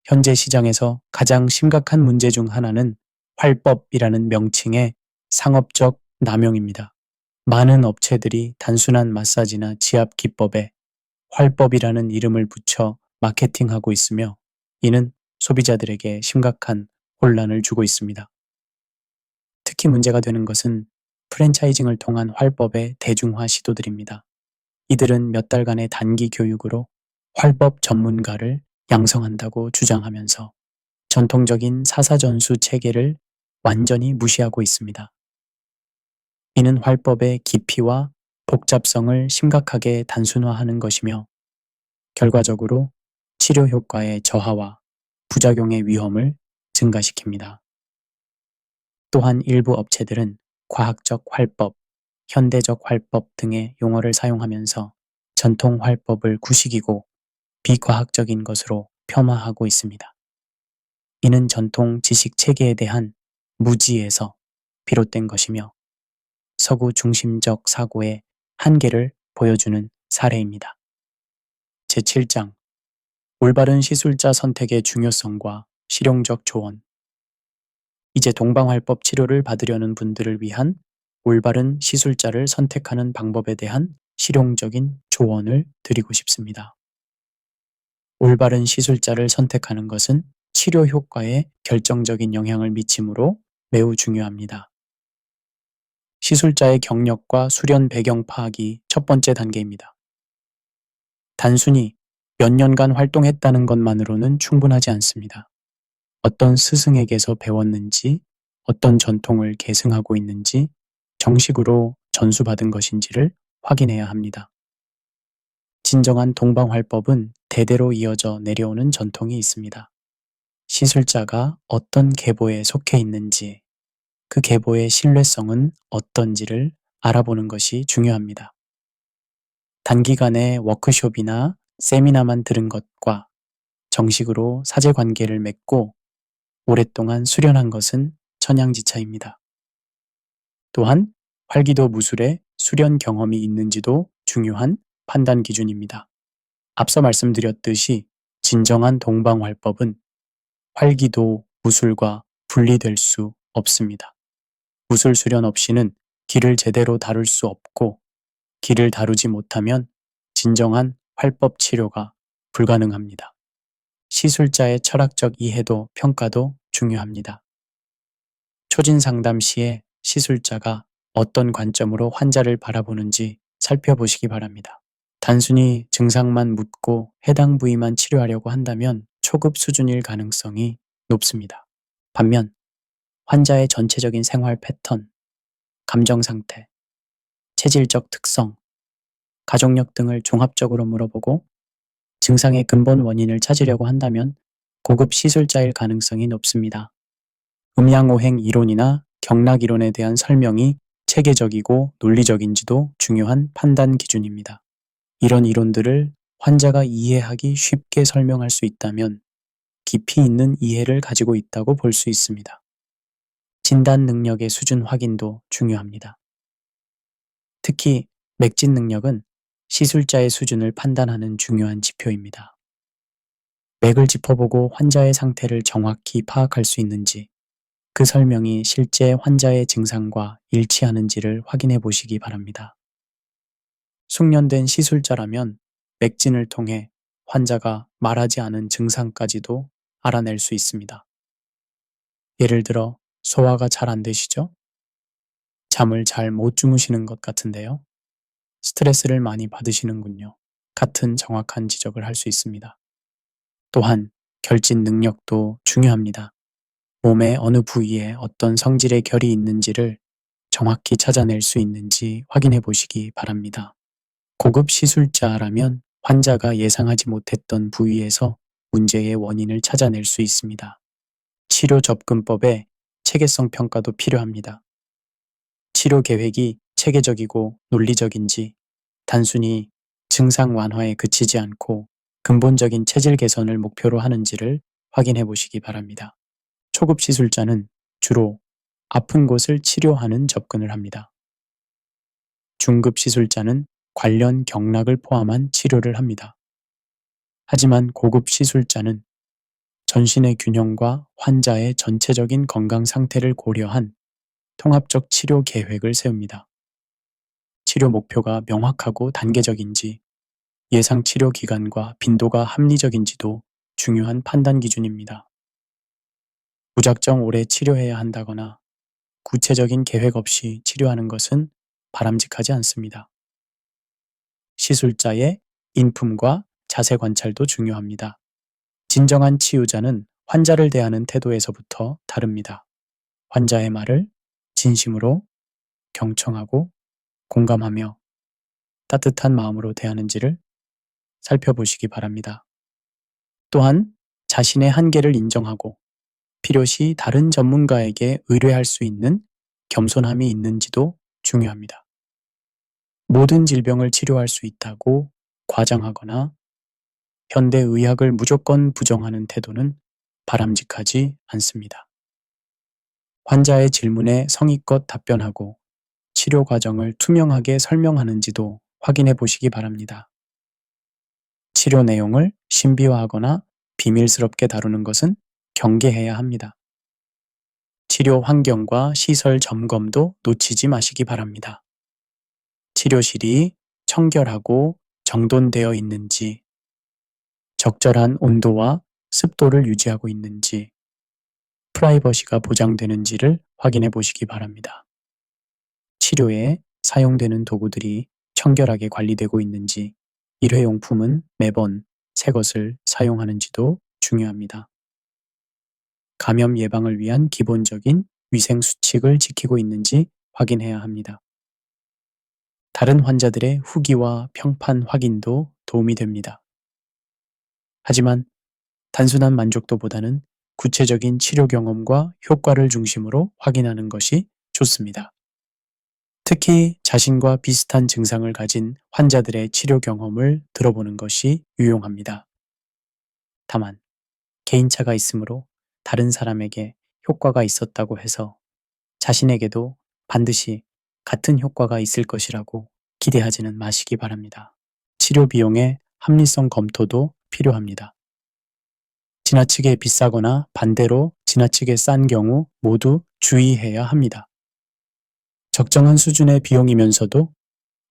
현재 시장에서 가장 심각한 문제 중 하나는 활법이라는 명칭의 상업적 남용입니다. 많은 업체들이 단순한 마사지나 지압 기법에 활법이라는 이름을 붙여 마케팅하고 있으며 이는 소비자들에게 심각한 혼란을 주고 있습니다. 특히 문제가 되는 것은 프랜차이징을 통한 활법의 대중화 시도들입니다. 이들은 몇 달간의 단기 교육으로 활법 전문가를 양성한다고 주장하면서 전통적인 사사전수 체계를 완전히 무시하고 있습니다. 이는 활법의 깊이와 복잡성을 심각하게 단순화하는 것이며 결과적으로 치료 효과의 저하와 부작용의 위험을 증가시킵니다. 또한 일부 업체들은 과학적 활법, 현대적 활법 등의 용어를 사용하면서 전통 활법을 구식이고 비과학적인 것으로 폄하하고 있습니다. 이는 전통 지식 체계에 대한 무지에서 비롯된 것이며 서구 중심적 사고의 한계를 보여주는 사례입니다. 제7장 올바른 시술자 선택의 중요성과 실용적 조언. 이제 동방활법 치료를 받으려는 분들을 위한 올바른 시술자를 선택하는 방법에 대한 실용적인 조언을 드리고 싶습니다. 올바른 시술자를 선택하는 것은 치료 효과에 결정적인 영향을 미치므로 매우 중요합니다. 시술자의 경력과 수련 배경 파악이 첫 번째 단계입니다. 단순히 몇 년간 활동했다는 것만으로는 충분하지 않습니다. 어떤 스승에게서 배웠는지, 어떤 전통을 계승하고 있는지, 정식으로 전수받은 것인지를 확인해야 합니다. 진정한 동방활법은 대대로 이어져 내려오는 전통이 있습니다. 시술자가 어떤 계보에 속해 있는지, 그 계보의 신뢰성은 어떤지를 알아보는 것이 중요합니다. 단기간의 워크숍이나 세미나만 들은 것과 정식으로 사제관계를 맺고 오랫동안 수련한 것은 천양지차입니다. 또한 활기도 무술에 수련 경험이 있는지도 중요한 판단 기준입니다. 앞서 말씀드렸듯이 진정한 동방활법은 활기도 무술과 분리될 수 없습니다. 무술 수련 없이는 기를 제대로 다룰 수 없고 기를 다루지 못하면 진정한 활법 치료가 불가능합니다. 시술자의 철학적 이해도 평가도 중요합니다. 초진 상담 시에 시술자가 어떤 관점으로 환자를 바라보는지 살펴보시기 바랍니다. 단순히 증상만 묻고 해당 부위만 치료하려고 한다면 초급 수준일 가능성이 높습니다. 반면 환자의 전체적인 생활 패턴, 감정 상태, 체질적 특성, 가족력 등을 종합적으로 물어보고 증상의 근본 원인을 찾으려고 한다면 고급 시술자일 가능성이 높습니다. 음양오행 이론이나 경락 이론에 대한 설명이 체계적이고 논리적인지도 중요한 판단 기준입니다. 이런 이론들을 환자가 이해하기 쉽게 설명할 수 있다면 깊이 있는 이해를 가지고 있다고 볼 수 있습니다. 진단 능력의 수준 확인도 중요합니다. 특히 맥진 능력은 시술자의 수준을 판단하는 중요한 지표입니다. 맥을 짚어보고 환자의 상태를 정확히 파악할 수 있는지, 그 설명이 실제 환자의 증상과 일치하는지를 확인해 보시기 바랍니다. 숙련된 시술자라면 맥진을 통해 환자가 말하지 않은 증상까지도 알아낼 수 있습니다. 예를 들어 소화가 잘 안 되시죠? 잠을 잘 못 주무시는 것 같은데요. 스트레스를 많이 받으시는군요. 같은 정확한 지적을 할 수 있습니다. 또한 결진 능력도 중요합니다. 몸의 어느 부위에 어떤 성질의 결이 있는지를 정확히 찾아낼 수 있는지 확인해 보시기 바랍니다. 고급 시술자라면 환자가 예상하지 못했던 부위에서 문제의 원인을 찾아낼 수 있습니다. 치료 접근법에 체계성 평가도 필요합니다. 치료 계획이 체계적이고 논리적인지, 단순히 증상 완화에 그치지 않고 근본적인 체질 개선을 목표로 하는지를 확인해 보시기 바랍니다. 초급 시술자는 주로 아픈 곳을 치료하는 접근을 합니다. 중급 시술자는 관련 경락을 포함한 치료를 합니다. 하지만 고급 시술자는 전신의 균형과 환자의 전체적인 건강 상태를 고려한 통합적 치료 계획을 세웁니다. 치료 목표가 명확하고 단계적인지, 예상 치료 기간과 빈도가 합리적인지도 중요한 판단 기준입니다. 무작정 오래 치료해야 한다거나 구체적인 계획 없이 치료하는 것은 바람직하지 않습니다. 시술자의 인품과 자세 관찰도 중요합니다. 진정한 치유자는 환자를 대하는 태도에서부터 다릅니다. 환자의 말을 진심으로 경청하고 공감하며 따뜻한 마음으로 대하는지를 살펴보시기 바랍니다. 또한 자신의 한계를 인정하고 필요시 다른 전문가에게 의뢰할 수 있는 겸손함이 있는지도 중요합니다. 모든 질병을 치료할 수 있다고 과장하거나 현대의학을 무조건 부정하는 태도는 바람직하지 않습니다. 환자의 질문에 성의껏 답변하고 치료 과정을 투명하게 설명하는지도 확인해 보시기 바랍니다. 치료 내용을 신비화하거나 비밀스럽게 다루는 것은 경계해야 합니다. 치료 환경과 시설 점검도 놓치지 마시기 바랍니다. 치료실이 청결하고 정돈되어 있는지, 적절한 온도와 습도를 유지하고 있는지, 프라이버시가 보장되는지를 확인해 보시기 바랍니다. 치료에 사용되는 도구들이 청결하게 관리되고 있는지, 일회용품은 매번 새 것을 사용하는지도 중요합니다. 감염 예방을 위한 기본적인 위생 수칙을 지키고 있는지 확인해야 합니다. 다른 환자들의 후기와 평판 확인도 도움이 됩니다. 하지만 단순한 만족도보다는 구체적인 치료 경험과 효과를 중심으로 확인하는 것이 좋습니다. 특히 자신과 비슷한 증상을 가진 환자들의 치료 경험을 들어보는 것이 유용합니다. 다만, 개인차가 있으므로 다른 사람에게 효과가 있었다고 해서 자신에게도 반드시 같은 효과가 있을 것이라고 기대하지는 마시기 바랍니다. 치료 비용의 합리성 검토도 필요합니다. 지나치게 비싸거나 반대로 지나치게 싼 경우 모두 주의해야 합니다. 적정한 수준의 비용이면서도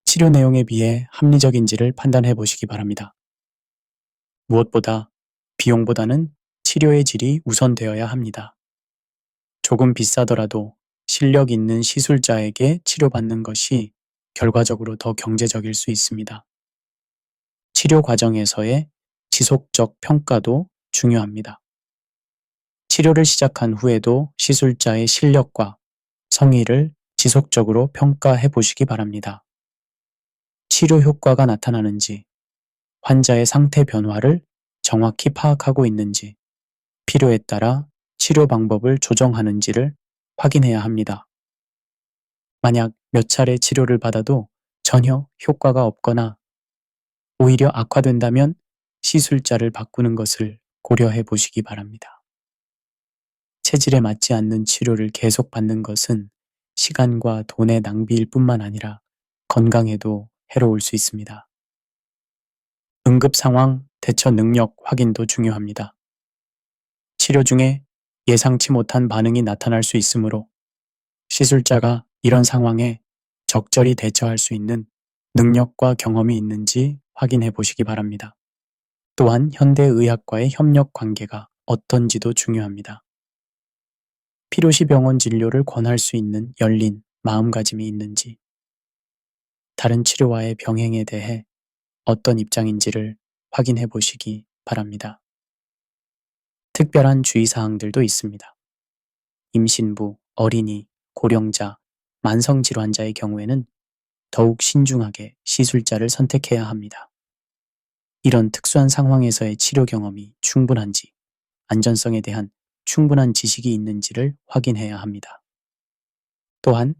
치료 내용에 비해 합리적인지를 판단해 보시기 바랍니다. 무엇보다 비용보다는 치료의 질이 우선되어야 합니다. 조금 비싸더라도 실력 있는 시술자에게 치료받는 것이 결과적으로 더 경제적일 수 있습니다. 치료 과정에서의 지속적 평가도 중요합니다. 치료를 시작한 후에도 시술자의 실력과 성의를 지속적으로 평가해 보시기 바랍니다. 치료 효과가 나타나는지, 환자의 상태 변화를 정확히 파악하고 있는지, 필요에 따라 치료 방법을 조정하는지를 확인해야 합니다. 만약 몇 차례 치료를 받아도 전혀 효과가 없거나 오히려 악화된다면 시술자를 바꾸는 것을 고려해 보시기 바랍니다. 체질에 맞지 않는 치료를 계속 받는 것은 시간과 돈의 낭비일 뿐만 아니라 건강에도 해로울 수 있습니다. 응급 상황 대처 능력 확인도 중요합니다. 치료 중에 예상치 못한 반응이 나타날 수 있으므로 시술자가 이런 상황에 적절히 대처할 수 있는 능력과 경험이 있는지 확인해 보시기 바랍니다. 또한 현대의학과의 협력 관계가 어떤지도 중요합니다. 필요시 병원 진료를 권할 수 있는 열린 마음가짐이 있는지, 다른 치료와의 병행에 대해 어떤 입장인지를 확인해 보시기 바랍니다. 특별한 주의사항들도 있습니다. 임신부, 어린이, 고령자, 만성질환자의 경우에는 더욱 신중하게 시술자를 선택해야 합니다. 이런 특수한 상황에서의 치료 경험이 충분한지, 안전성에 대한 충분한 지식이 있는지를 확인해야 합니다. 또한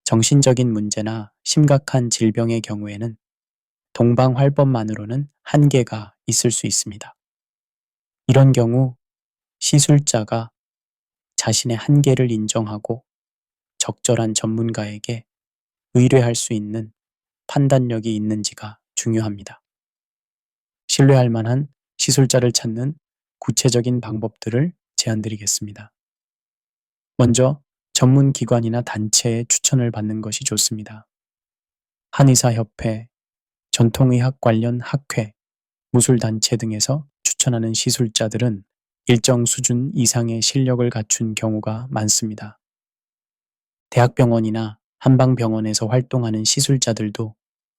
정신적인 문제나 심각한 질병의 경우에는 동방활법만으로는 한계가 있을 수 있습니다. 이런 경우 시술자가 자신의 한계를 인정하고 적절한 전문가에게 의뢰할 수 있는 판단력이 있는지가 중요합니다. 신뢰할 만한 시술자를 찾는 구체적인 방법들을 제안드리겠습니다. 먼저 전문 기관이나 단체의 추천을 받는 것이 좋습니다. 한의사협회, 전통의학 관련 학회, 무술단체 등에서 추천하는 시술자들은 일정 수준 이상의 실력을 갖춘 경우가 많습니다. 대학병원이나 한방병원에서 활동하는 시술자들도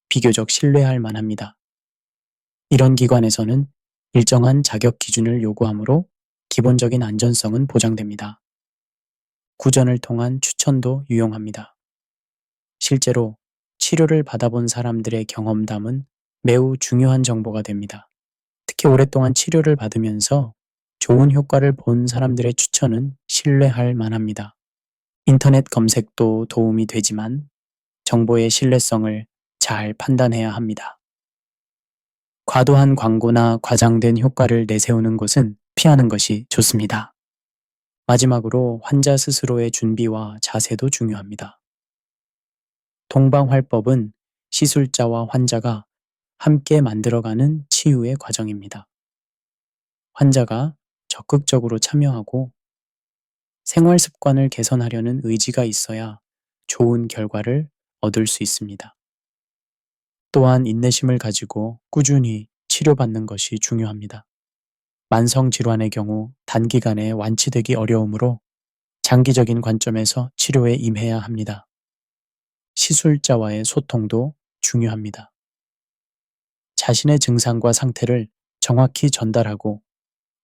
비교적 신뢰할 만합니다. 이런 기관에서는 일정한 자격 기준을 요구하므로 기본적인 안전성은 보장됩니다. 구전을 통한 추천도 유용합니다. 실제로 치료를 받아본 사람들의 경험담은 매우 중요한 정보가 됩니다. 특히 오랫동안 치료를 받으면서 좋은 효과를 본 사람들의 추천은 신뢰할 만합니다. 인터넷 검색도 도움이 되지만 정보의 신뢰성을 잘 판단해야 합니다. 과도한 광고나 과장된 효과를 내세우는 곳은 피하는 것이 좋습니다. 마지막으로 환자 스스로의 준비와 자세도 중요합니다. 동방활법은 시술자와 환자가 함께 만들어가는 치유의 과정입니다. 환자가 적극적으로 참여하고 생활 습관을 개선하려는 의지가 있어야 좋은 결과를 얻을 수 있습니다. 또한 인내심을 가지고 꾸준히 치료받는 것이 중요합니다. 만성질환의 경우 단기간에 완치되기 어려우므로 장기적인 관점에서 치료에 임해야 합니다. 시술자와의 소통도 중요합니다. 자신의 증상과 상태를 정확히 전달하고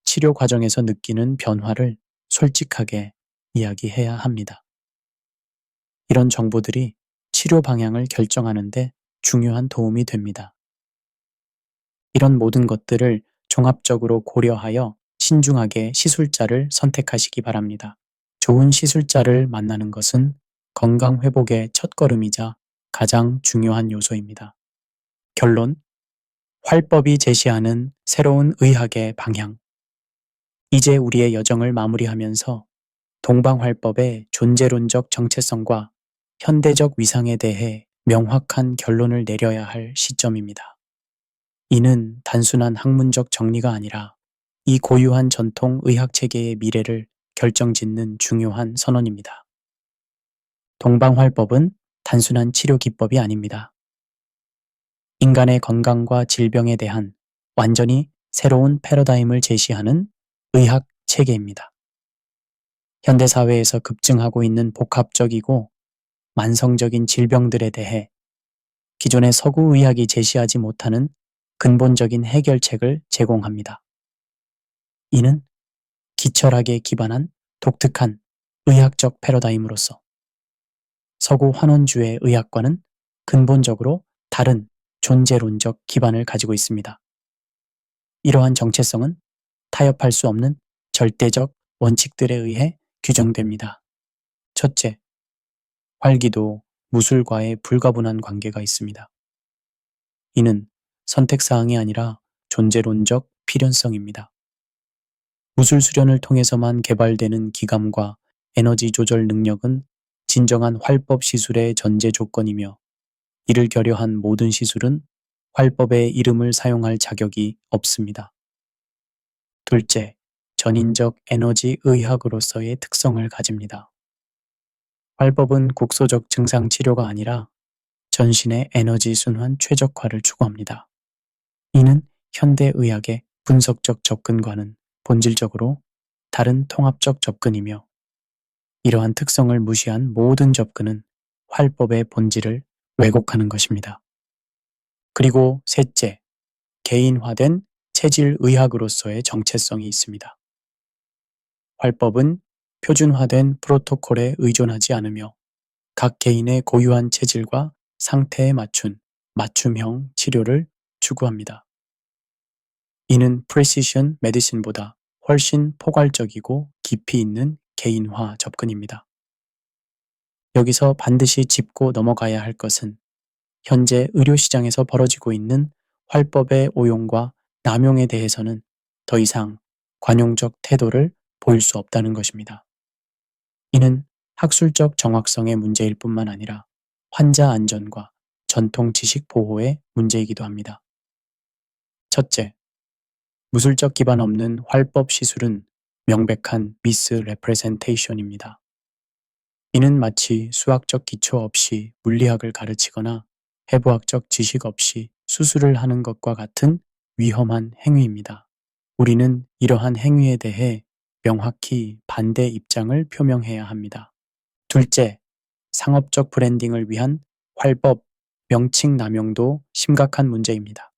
치료 과정에서 느끼는 변화를 솔직하게 이야기해야 합니다. 이런 정보들이 치료 방향을 결정하는데 중요한 도움이 됩니다. 이런 모든 것들을 종합적으로 고려하여 신중하게 시술자를 선택하시기 바랍니다. 좋은 시술자를 만나는 것은 건강 회복의 첫걸음이자 가장 중요한 요소입니다. 결론, 활법이 제시하는 새로운 의학의 방향. 이제 우리의 여정을 마무리하면서 동방활법의 존재론적 정체성과 현대적 위상에 대해 명확한 결론을 내려야 할 시점입니다. 이는 단순한 학문적 정리가 아니라 이 고유한 전통 의학 체계의 미래를 결정짓는 중요한 선언입니다. 동방활법은 단순한 치료 기법이 아닙니다. 인간의 건강과 질병에 대한 완전히 새로운 패러다임을 제시하는 의학 체계입니다. 현대사회에서 급증하고 있는 복합적이고 만성적인 질병들에 대해 기존의 서구 의학이 제시하지 못하는 근본적인 해결책을 제공합니다. 이는 기철학에 기반한 독특한 의학적 패러다임으로서 서구 환원주의 의학과는 근본적으로 다른 존재론적 기반을 가지고 있습니다. 이러한 정체성은 타협할 수 없는 절대적 원칙들에 의해 규정됩니다. 첫째, 활기도 무술과의 불가분한 관계가 있습니다. 이는 선택사항이 아니라 존재론적 필연성입니다. 무술 수련을 통해서만 개발되는 기감과 에너지 조절 능력은 진정한 활법 시술의 전제 조건이며 이를 결여한 모든 시술은 활법의 이름을 사용할 자격이 없습니다. 둘째, 전인적 에너지 의학으로서의 특성을 가집니다. 활법은 국소적 증상 치료가 아니라 전신의 에너지 순환 최적화를 추구합니다. 이는 현대 의학의 분석적 접근과는 본질적으로 다른 통합적 접근이며 이러한 특성을 무시한 모든 접근은 활법의 본질을 왜곡하는 것입니다. 그리고 셋째, 개인화된 체질 의학으로서의 정체성이 있습니다. 활법은 표준화된 프로토콜에 의존하지 않으며 각 개인의 고유한 체질과 상태에 맞춘 맞춤형 치료를 추구합니다. 이는 프리시션 메디신보다 훨씬 포괄적이고 깊이 있는 개인화 접근입니다. 여기서 반드시 짚고 넘어가야 할 것은 현재 의료시장에서 벌어지고 있는 활법의 오용과 남용에 대해서는 더 이상 관용적 태도를 보일 수 없다는 것입니다. 이는 학술적 정확성의 문제일 뿐만 아니라 환자 안전과 전통 지식 보호의 문제이기도 합니다. 첫째, 무술적 기반 없는 활법 시술은 명백한 미스 레프레젠테이션입니다. 이는 마치 수학적 기초 없이 물리학을 가르치거나 해부학적 지식 없이 수술을 하는 것과 같은 위험한 행위입니다. 우리는 이러한 행위에 대해 명확히 반대 입장을 표명해야 합니다. 둘째, 상업적 브랜딩을 위한 활법 명칭 남용도 심각한 문제입니다.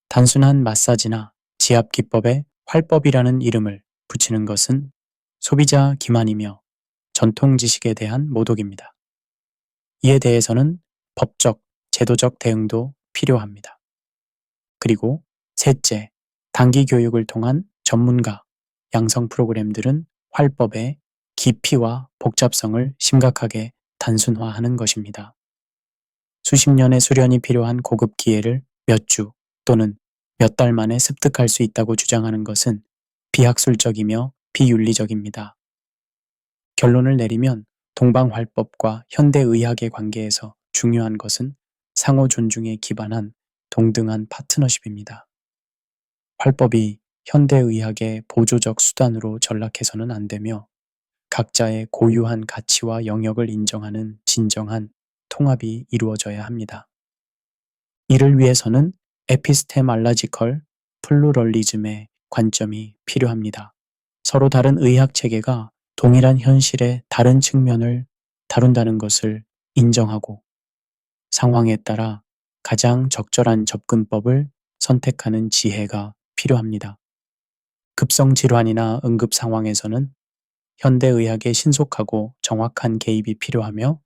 단순한 마사지나 지압 기법에 활법이라는 이름을 붙이는 것은 소비자 기만이며 전통 지식에 대한 모독입니다. 이에 대해서는 법적, 제도적 대응도 필요합니다. 그리고 셋째, 단기 교육을 통한 전문가, 양성 프로그램들은 활법의 깊이와 복잡성을 심각하게 단순화하는 것입니다. 수십 년의 수련이 필요한 고급 기회를 몇 주 또는 몇 달 만에 습득할 수 있다고 주장하는 것은 비학술적이며 비윤리적입니다. 결론을 내리면 동방활법과 현대의학의 관계에서 중요한 것은 상호 존중에 기반한 동등한 파트너십입니다. 활법이 현대의학의 보조적 수단으로 전락해서는 안 되며 각자의 고유한 가치와 영역을 인정하는 진정한 통합이 이루어져야 합니다. 이를 위해서는 에피스테말라지컬 플루럴리즘의 관점이 필요합니다. 서로 다른 의학 체계가 동일한 현실의 다른 측면을 다룬다는 것을 인정하고 상황에 따라 가장 적절한 접근법을 선택하는 지혜가 필요합니다. 급성 질환이나 응급 상황에서는 현대의학의 신속하고 정확한 개입이 필요하며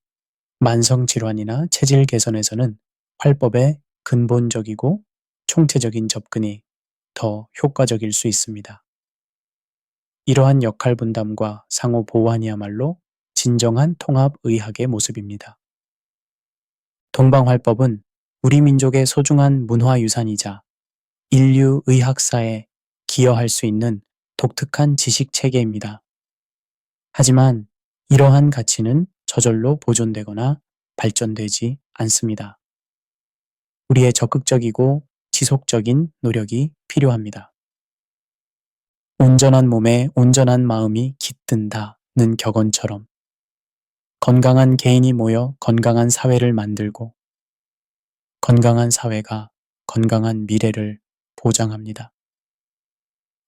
만성 질환이나 체질 개선에서는 활법의 근본적이고 총체적인 접근이 더 효과적일 수 있습니다. 이러한 역할 분담과 상호 보완이야말로 진정한 통합의학의 모습입니다. 동방활법은 우리 민족의 소중한 문화유산이자 인류 의학사에 기여할 수 있는 독특한 지식체계입니다. 하지만 이러한 가치는 저절로 보존되거나 발전되지 않습니다. 우리의 적극적이고 지속적인 노력이 필요합니다. 온전한 몸에 온전한 마음이 깃든다는 격언처럼 건강한 개인이 모여 건강한 사회를 만들고 건강한 사회가 건강한 미래를 보장합니다.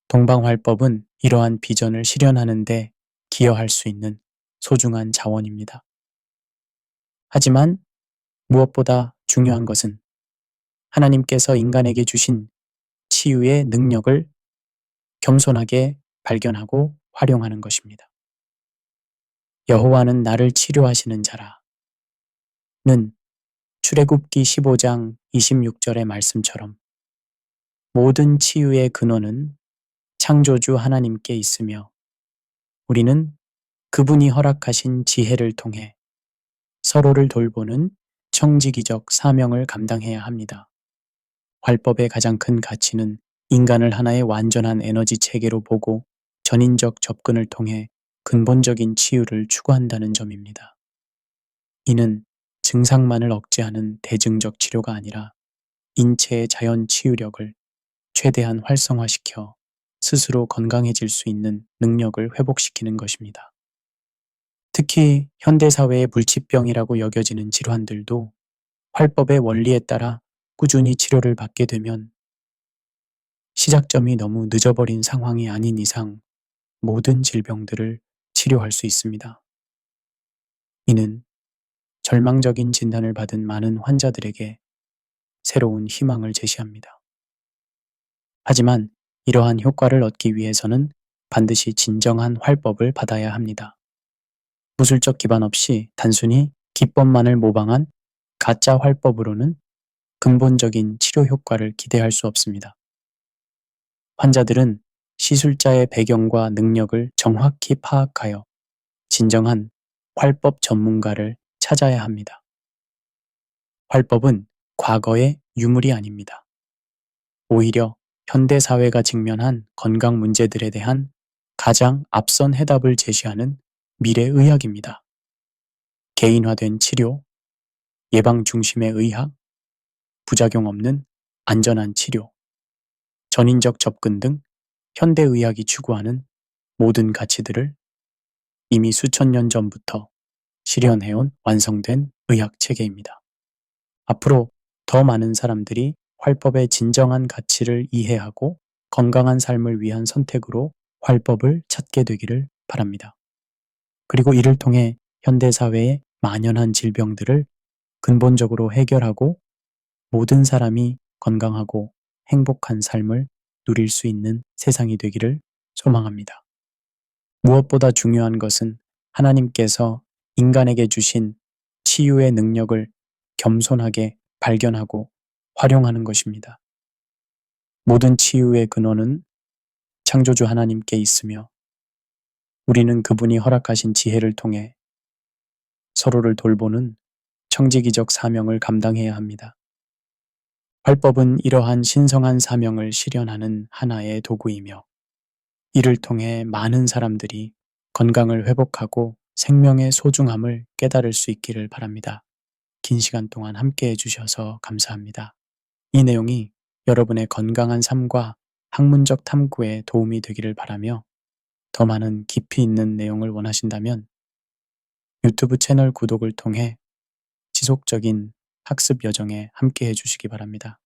동방활법은 이러한 비전을 실현하는 데 기여할 수 있는 소중한 자원입니다. 하지만 무엇보다 중요한 것은 하나님께서 인간에게 주신 치유의 능력을 겸손하게 발견하고 활용하는 것입니다. 여호와는 나를 치료하시는 자라는 출애굽기 15장 26절의 말씀처럼 모든 치유의 근원은 창조주 하나님께 있으며 우리는 그분이 허락하신 지혜를 통해 서로를 돌보는 청지기적 사명을 감당해야 합니다. 활법의 가장 큰 가치는 인간을 하나의 완전한 에너지 체계로 보고 전인적 접근을 통해 근본적인 치유를 추구한다는 점입니다. 이는 증상만을 억제하는 대증적 치료가 아니라 인체의 자연 치유력을 최대한 활성화시켜 스스로 건강해질 수 있는 능력을 회복시키는 것입니다. 특히 현대사회의 불치병이라고 여겨지는 질환들도 활법의 원리에 따라 꾸준히 치료를 받게 되면 시작점이 너무 늦어버린 상황이 아닌 이상 모든 질병들을 치료할 수 있습니다. 이는 절망적인 진단을 받은 많은 환자들에게 새로운 희망을 제시합니다. 하지만 이러한 효과를 얻기 위해서는 반드시 진정한 활법을 받아야 합니다. 무술적 기반 없이 단순히 기법만을 모방한 가짜 활법으로는 근본적인 치료 효과를 기대할 수 없습니다. 환자들은 시술자의 배경과 능력을 정확히 파악하여 진정한 활법 전문가를 찾아야 합니다. 활법은 과거의 유물이 아닙니다. 오히려 현대사회가 직면한 건강 문제들에 대한 가장 앞선 해답을 제시하는 미래의학입니다. 개인화된 치료, 예방 중심의 의학, 부작용 없는 안전한 치료, 전인적 접근 등 현대의학이 추구하는 모든 가치들을 이미 수천 년 전부터 실현해온 완성된 의학 체계입니다. 앞으로 더 많은 사람들이 활법의 진정한 가치를 이해하고 건강한 삶을 위한 선택으로 활법을 찾게 되기를 바랍니다. 그리고 이를 통해 현대사회의 만연한 질병들을 근본적으로 해결하고 모든 사람이 건강하고 행복한 삶을 누릴 수 있는 세상이 되기를 소망합니다. 무엇보다 중요한 것은 하나님께서 인간에게 주신 치유의 능력을 겸손하게 발견하고 활용하는 것입니다. 모든 치유의 근원은 창조주 하나님께 있으며 우리는 그분이 허락하신 지혜를 통해 서로를 돌보는 청지기적 사명을 감당해야 합니다. 활법은 이러한 신성한 사명을 실현하는 하나의 도구이며 이를 통해 많은 사람들이 건강을 회복하고 생명의 소중함을 깨달을 수 있기를 바랍니다. 긴 시간 동안 함께 해주셔서 감사합니다. 이 내용이 여러분의 건강한 삶과 학문적 탐구에 도움이 되기를 바라며 더 많은 깊이 있는 내용을 원하신다면 유튜브 채널 구독을 통해 지속적인 학습 여정에 함께 해주시기 바랍니다.